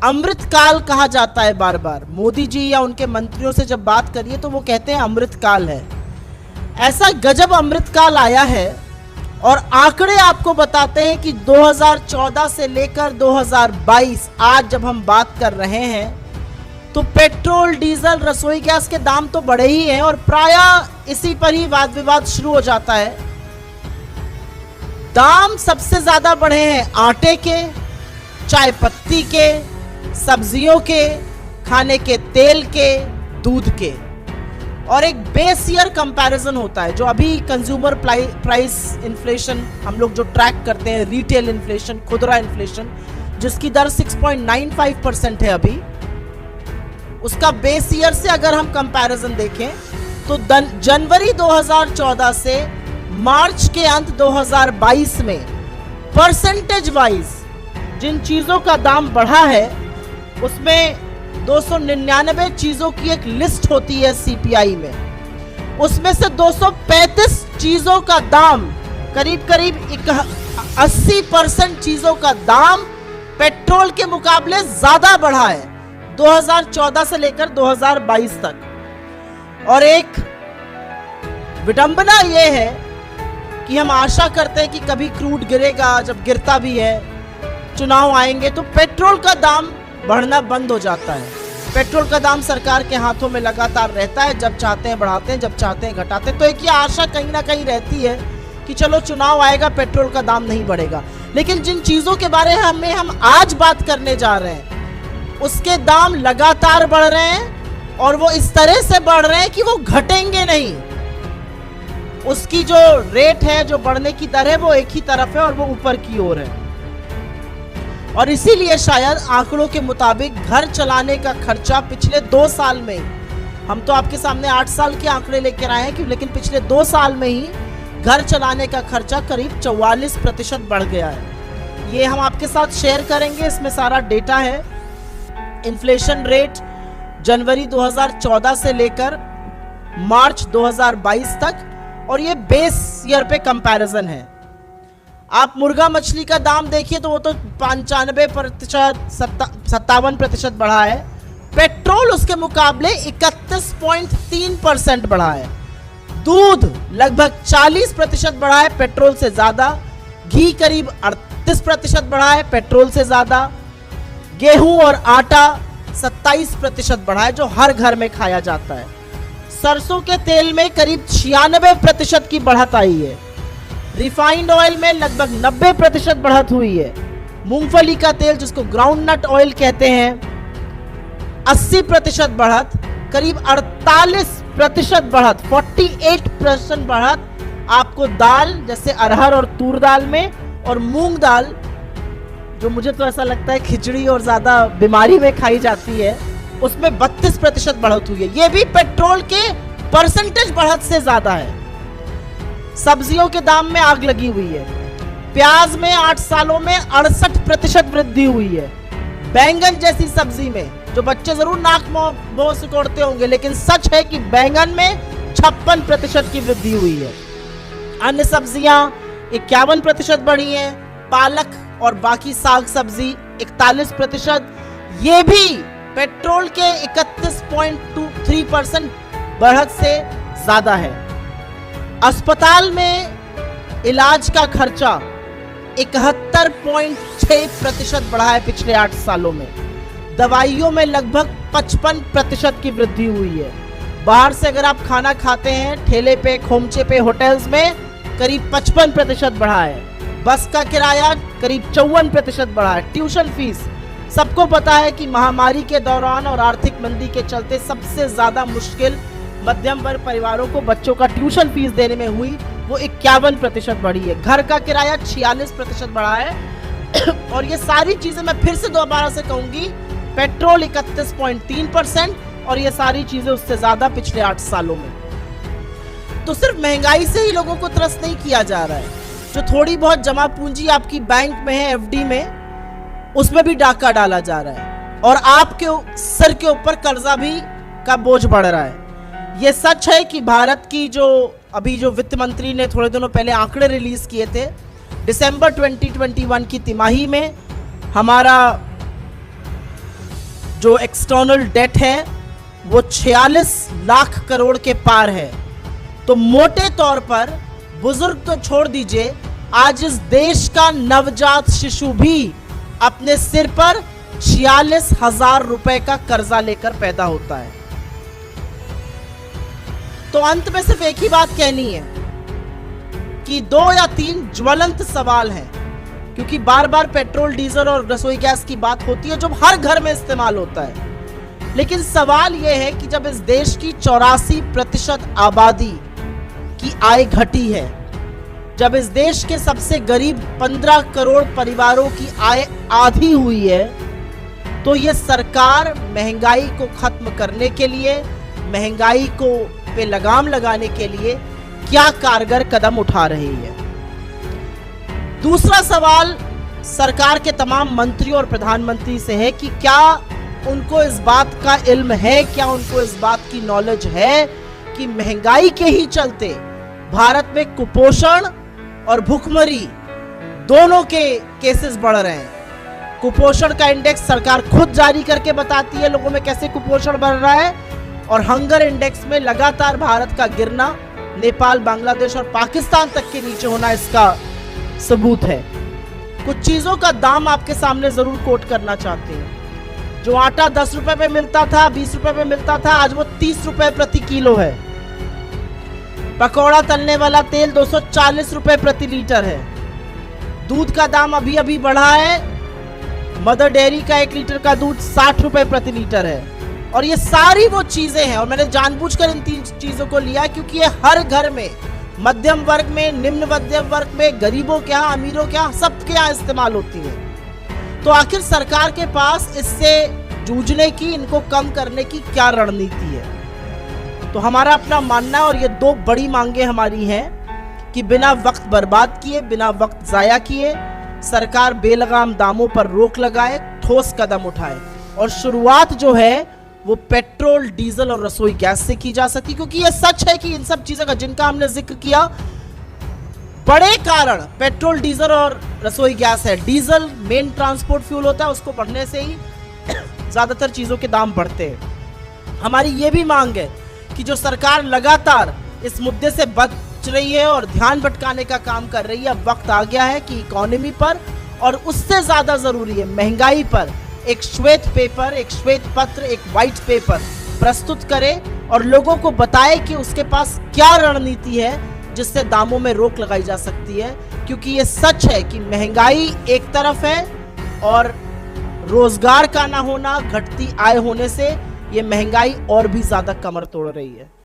अमृतकाल कहा जाता है बार बार। मोदी जी या उनके मंत्रियों से जब बात करिए तो वो कहते हैं अमृतकाल है। ऐसा गजब अमृतकाल आया है और आंकड़े आपको बताते हैं कि 2014 से लेकर 2022 आज जब हम बात कर रहे हैं तो पेट्रोल, डीजल, रसोई गैस के दाम तो बढ़े ही हैं और प्रायः इसी पर ही वाद विवाद शुरू हो जाता है। दाम सबसे ज्यादा बढ़े हैं आटे के, चाय पत्ती के, सब्जियों के, खाने के तेल के, दूध के। और एक बेस ईयर कंपैरिजन होता है जो अभी कंज्यूमर प्राइस इन्फ्लेशन हम लोग जो ट्रैक करते हैं, रिटेल इन्फ्लेशन, खुदरा इन्फ्लेशन, जिसकी दर 6.95% है अभी, उसका बेस ईयर से अगर हम कंपैरिजन देखें तो जनवरी 2014 से मार्च के अंत 2022 में परसेंटेज वाइज जिन चीजों का दाम बढ़ा है उसमें 299 चीजों की एक लिस्ट होती है सीपीआई में। उसमें से 235 चीजों का दाम, करीब करीब 80% चीजों का दाम पेट्रोल के मुकाबले ज्यादा बढ़ा है 2014 से लेकर 2022 तक। और एक विडंबना यह है कि हम आशा करते हैं कि कभी क्रूड गिरेगा, जब गिरता भी है, चुनाव आएंगे तो पेट्रोल का दाम बढ़ना बंद हो जाता है। पेट्रोल का दाम सरकार के हाथों में लगातार रहता है, जब चाहते हैं बढ़ाते हैं, जब चाहते हैं घटाते हैं। तो एक ये आशा कहीं ना कहीं रहती है कि चलो चुनाव आएगा, पेट्रोल का दाम नहीं बढ़ेगा। लेकिन जिन चीजों के बारे में हम आज बात करने जा रहे हैं उसके दाम लगातार बढ़ रहे हैं और वो इस तरह से बढ़ रहे हैं कि वो घटेंगे नहीं। उसकी जो रेट है, जो बढ़ने की दर है, वो एक ही तरफ है और वो ऊपर की ओर है। और इसीलिए शायद आंकड़ों के मुताबिक घर चलाने का खर्चा पिछले 2 साल में, हम तो आपके सामने 8 साल के आंकड़े लेकर आए हैं, लेकिन पिछले 2 साल में ही घर चलाने का खर्चा करीब 44% बढ़ गया है। ये हम आपके साथ शेयर करेंगे, इसमें सारा डेटा है। इन्फ्लेशन रेट जनवरी 2014 से लेकर मार्च 2022 तक, और ये बेस ईयर पे कंपैरिजन है। आप मुर्गा मछली का दाम देखिए तो वो तो 95%, 57% बढ़ा है। पेट्रोल उसके मुकाबले 31.3% बढ़ा है। दूध लगभग 40% बढ़ा है, पेट्रोल से ज्यादा। घी करीब 38% बढ़ा है, पेट्रोल से ज्यादा। गेहूं और आटा 27% बढ़ा है, जो हर घर में खाया जाता है। सरसों के तेल में करीब 96% की बढ़त आई है। रिफाइंड ऑयल में लगभग 90% बढ़त हुई है। मूंगफली का तेल, जिसको ग्राउंड नट ऑयल कहते हैं, 80% बढ़त। करीब 48% बढ़त, 48% बढ़त आपको दाल जैसे अरहर और तूर दाल में, और मूंग दाल, जो मुझे तो ऐसा लगता है खिचड़ी और ज्यादा बीमारी में खाई जाती है, उसमें 32% बढ़त हुई है। ये भी पेट्रोल के परसेंटेज बढ़त से ज्यादा है। सब्जियों के दाम में आग लगी हुई है। प्याज में 8 सालों में 68% वृद्धि हुई है। बैंगन जैसी सब्जी में, जो बच्चे जरूर नाक मुंह सिकोड़ते होंगे, लेकिन सच है कि बैंगन में 56% की वृद्धि हुई है। अन्य सब्जियां 51% बढ़ी हैं। पालक और बाकी साग सब्जी 41%। ये भी पेट्रोल के 31.23% बढ़त से ज्यादा है। अस्पताल में इलाज का खर्चा 71.6% बढ़ा है पिछले 8 सालों में। दवाइयों में लगभग 55% की वृद्धि हुई है। बाहर से अगर आप खाना खाते हैं, ठेले पे, खोमचे पे, होटल्स में, करीब 55% बढ़ा है। बस का किराया करीब 54% बढ़ा है। ट्यूशन फीस, सबको पता है कि महामारी के दौरान और आर्थिक मंदी के चलते सबसे ज्यादा मुश्किल मध्यम वर्ग परिवारों को बच्चों का ट्यूशन फीस देने में हुई, वो 51% बढ़ी है। घर का किराया 46% बढ़ा है। और ये सारी चीजें मैं फिर से दोबारा से कहूंगी, पेट्रोल 31.3% और ये सारी चीजें उससे ज्यादा पिछले 8 सालों में। तो सिर्फ महंगाई से ही लोगों को त्रस्त नहीं किया जा रहा है। जो थोड़ी बहुत जमा पूंजी आपकी बैंक में है, एफडी में, उसमें भी डाका डाला जा रहा है और आपके सर के ऊपर कर्जा भी का बोझ बढ़ रहा है। ये सच है कि भारत की जो वित्त मंत्री ने थोड़े दिनों पहले आंकड़े रिलीज किए थे, दिसंबर 2021 की तिमाही में हमारा जो एक्सटर्नल डेट है वो 46 लाख करोड़ के पार है। तो मोटे तौर पर बुजुर्ग तो छोड़ दीजिए, आज इस देश का नवजात शिशु भी अपने सिर पर 46,000 रुपए का कर्जा लेकर पैदा होता है। तो अंत में सिर्फ एक ही बात कहनी है कि 2 या 3 ज्वलंत सवाल हैं, क्योंकि बार बार पेट्रोल, डीजल और रसोई गैस की बात होती है जो हर घर में इस्तेमाल होता है। लेकिन सवाल यह है कि जब इस देश की 84% आबादी की आय घटी है, जब इस देश के सबसे गरीब 15 करोड़ परिवारों की आय आधी हुई है, तो ये सरकार महंगाई को खत्म करने के लिए, महंगाई को पे लगाम लगाने के लिए क्या कारगर कदम उठा रही है। दूसरा सवाल सरकार के तमाम मंत्री और प्रधानमंत्री से है कि क्या उनको इस बात का इल्म है, क्या उनको इस बात की नॉलेज है कि महंगाई के ही चलते भारत में कुपोषण और भूखमरी दोनों के केसेस बढ़ रहे हैं। कुपोषण का इंडेक्स सरकार खुद जारी करके बताती है लोगों में कैसे कुपोषण बढ़ रहा है, और हंगर इंडेक्स में लगातार भारत का गिरना नेपाल, बांग्लादेश और पाकिस्तान तक के नीचे होना इसका सबूत है। कुछ चीजों का दाम आपके सामने जरूर कोट करना चाहते हैं। जो आटा 10 रुपए पे मिलता था, 20 रुपए पे मिलता था, आज वो 30 रुपए प्रति किलो है। पकौड़ा तलने वाला तेल 240 रुपए प्रति लीटर है। दूध का दाम अभी अभी बढ़ा है। मदर डेयरी का 1 लीटर का दूध 60 रुपए प्रति लीटर है। और ये सारी वो चीजें हैं, और मैंने जानबूझकर इन 3 चीजों को लिया क्योंकि ये हर घर में, मध्यम वर्ग में, निम्न मध्यम वर्ग में, गरीबों के यहाँ, अमीरों के यहाँ, सबके यहाँ इस्तेमाल होती है। तो आखिर सरकार के पास इससे जूझने की, इनको कम करने की क्या रणनीति है? तो हमारा अपना मानना है, और ये 2 बड़ी मांगे हमारी हैं कि बिना वक्त बर्बाद किए, बिना वक्त जाया किए सरकार बेलगाम दामों पर रोक लगाए, ठोस कदम उठाए। और शुरुआत जो है वो पेट्रोल, डीजल और रसोई गैस से की जा सकती, क्योंकि ये सच है कि इन सब चीजों का, जिनका हमने जिक्र किया, बड़े कारण पेट्रोल, डीजल और रसोई गैस है। डीजल मेन ट्रांसपोर्ट फ्यूल होता है, उसको बढ़ने से ही ज्यादातर चीजों के दाम बढ़ते हैं। हमारी ये भी मांग है कि जो सरकार लगातार इस मुद्दे से बच रही है और ध्यान भटकाने का काम कर रही है, अब वक्त आ गया है कि इकोनॉमी पर, और उससे ज्यादा जरूरी है महंगाई पर, एक श्वेत पेपर, एक श्वेत पत्र, एक व्हाइट पेपर प्रस्तुत करे और लोगों को बताए कि उसके पास क्या रणनीति है जिससे दामों में रोक लगाई जा सकती है। क्योंकि ये सच है कि महंगाई एक तरफ है और रोजगार का ना होना, घटती आय होने से ये महंगाई और भी ज्यादा कमर तोड़ रही है।